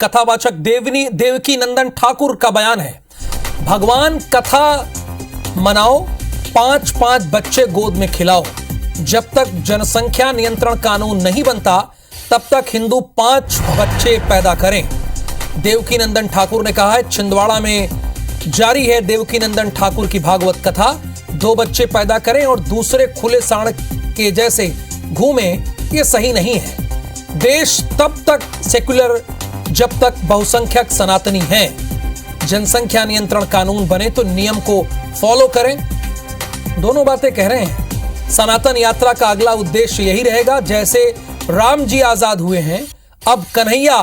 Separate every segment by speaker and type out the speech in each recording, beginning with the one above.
Speaker 1: कथावाचक देवकी नंदन ठाकुर का बयान है। भगवान कथा मनाओ, 5-5 बच्चे गोद में खिलाओ। जब तक जनसंख्या नियंत्रण कानून नहीं बनता तब तक हिंदू 5 बच्चे पैदा करें। देवकी नंदन ठाकुर ने कहा है। छिंदवाड़ा में जारी है देवकी नंदन ठाकुर की भागवत कथा। 2 बच्चे पैदा करें और दूसरे खुले सांड के जैसे घूमें, यह सही नहीं है। देश तब तक सेक्युलर जब तक बहुसंख्यक सनातनी हैं। जनसंख्या नियंत्रण कानून बने तो नियम को फॉलो करें। दोनों बातें कह रहे हैं। सनातन यात्रा का अगला उद्देश्य यही रहेगा। जैसे राम जी आजाद हुए हैं, अब कन्हैया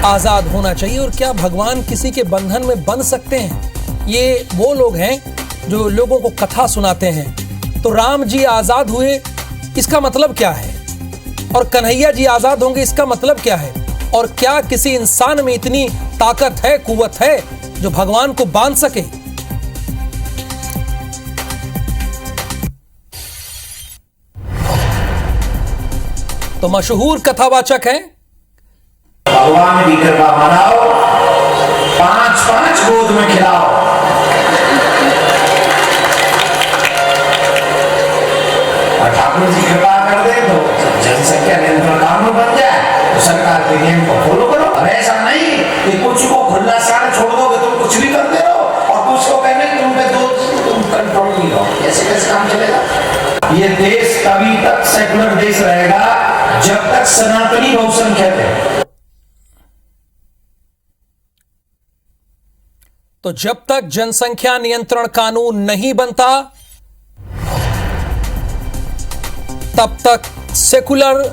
Speaker 1: आजाद होना चाहिए। और क्या भगवान किसी के बंधन में बंध सकते हैं? ये वो लोग हैं जो लोगों को कथा सुनाते हैं। तो राम जी आजाद हुए, इसका मतलब क्या है? और कन्हैया जी आजाद होंगे, इसका मतलब क्या है? और क्या किसी इंसान में इतनी ताकत है, कुव्वत है जो भगवान को बांध सके? तो मशहूर कथावाचक है।
Speaker 2: भगवान की कृपा मनाओ, 5-5 गोद में खिलाओ। और ठाकुर जी कृपा कर दे तो जनसंख्या नियंत्रण कानून बन जाए तो सरकार के नियम को फॉलो करो। और ऐसा नहीं कि कुछ को खुला सांड छोड़ दोगे, तुम कुछ भी करते रहो और कुछ को कहने तुम पे तुम कंट्रोल नहीं रहो। कैसे कैसे काम चलेगा? ये देश तभी तक सेकुलर देश रहेगा जब तक सनातनी बहुसंख्यक है।
Speaker 1: तो जब तक जनसंख्या नियंत्रण कानून नहीं बनता तब तक सेकुलर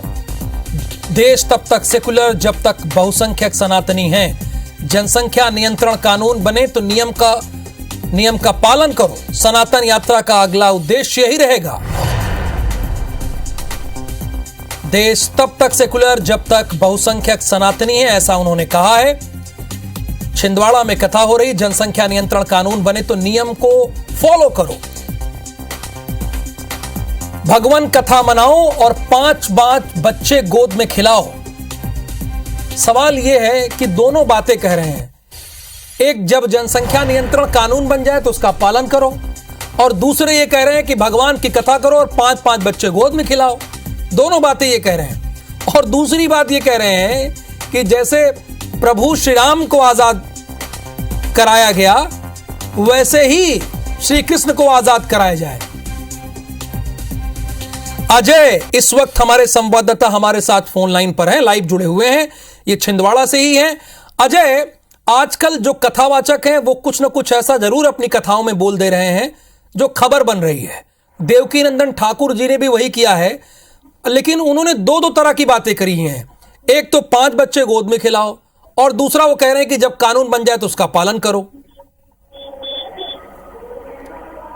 Speaker 1: देश, तब तक सेकुलर जब तक बहुसंख्यक सनातनी हैं। जनसंख्या नियंत्रण कानून बने तो नियम का पालन करो। सनातन यात्रा का अगला उद्देश्य यही रहेगा। देश तब तक सेकुलर जब तक बहुसंख्यक सनातनी है, ऐसा उन्होंने कहा है। छिंदवाड़ा में कथा हो रही। जनसंख्या नियंत्रण कानून बने तो नियम को फॉलो करो। भगवान कथा मनाओ और 5-5 बच्चे गोद में खिलाओ। सवाल यह है कि दोनों बातें कह रहे हैं। एक, जब जनसंख्या नियंत्रण कानून बन जाए तो उसका पालन करो, और दूसरे ये कह रहे हैं कि भगवान की कथा करो और 5-5 बच्चे गोद में खिलाओ। दोनों बातें ये कह रहे हैं। और दूसरी बात ये कह रहे हैं कि जैसे प्रभु श्री राम को आजाद कराया गया वैसे ही श्री कृष्ण को आजाद कराया जाए। अजय इस वक्त हमारे संवाददाता हमारे साथ फोन लाइन पर हैं, लाइव जुड़े हुए हैं। ये छिंदवाड़ा से ही हैं। अजय, आजकल जो कथावाचक हैं वो कुछ ना कुछ ऐसा जरूर अपनी कथाओं में बोल दे रहे हैं जो खबर बन रही है। देवकी नंदन ठाकुर जी ने भी वही किया है, लेकिन उन्होंने 2 तरह की बातें करी हैं। एक तो 5 बच्चे गोद में खिलाओ, और दूसरा वो कह रहे हैं कि जब कानून बन जाए तो उसका पालन करो।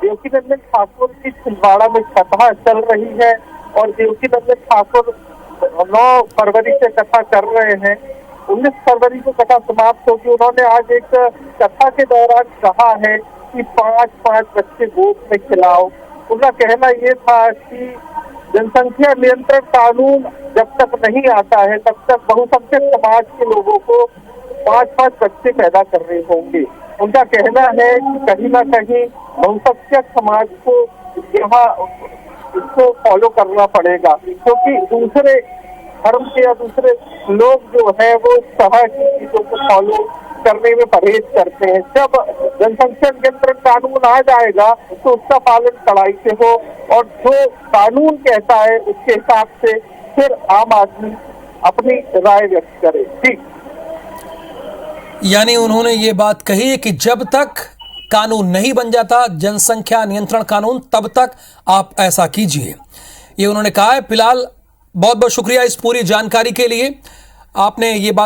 Speaker 3: देवकी नंदन ठाकुर की छिंदवाड़ा में कथा चल रही है और देवकी नंदन ठाकुर 9 फरवरी से कथा कर रहे हैं। 19 फरवरी को कथा समाप्त होगी। उन्होंने आज एक कथा के दौरान कहा है कि 5-5 बच्चे गोद में खिलाओ। उनका कहना यह था कि जनसंख्या नियंत्रण कानून जब तक नहीं आता है तब तक बहुसंख्यक समाज के लोगों को 5-5 बच्चे पैदा करने होंगे। उनका कहना है कि कहीं ना कहीं बहुसंख्यक समाज को यहाँ इसको फॉलो करना पड़ेगा, क्योंकि दूसरे धर्म के या दूसरे लोग जो है वो इस तरह की चीजों को फॉलो करने में परहेज करते हैं। जब जनसंख्या नियंत्रण कानून आ जाएगा तो उसका पालन कड़ाई से हो और जो कानून कहता है उसके हिसाब से फिर आम आदमी अपनी राय व्यक्त करे। ठीक,
Speaker 1: यानी उन्होंने ये बात कही है कि जब तक कानून नहीं बन जाता जनसंख्या नियंत्रण कानून, तब तक आप ऐसा कीजिए, ये उन्होंने कहा है। फिलहाल बहुत बहुत शुक्रिया इस पूरी जानकारी के लिए। आपने ये बात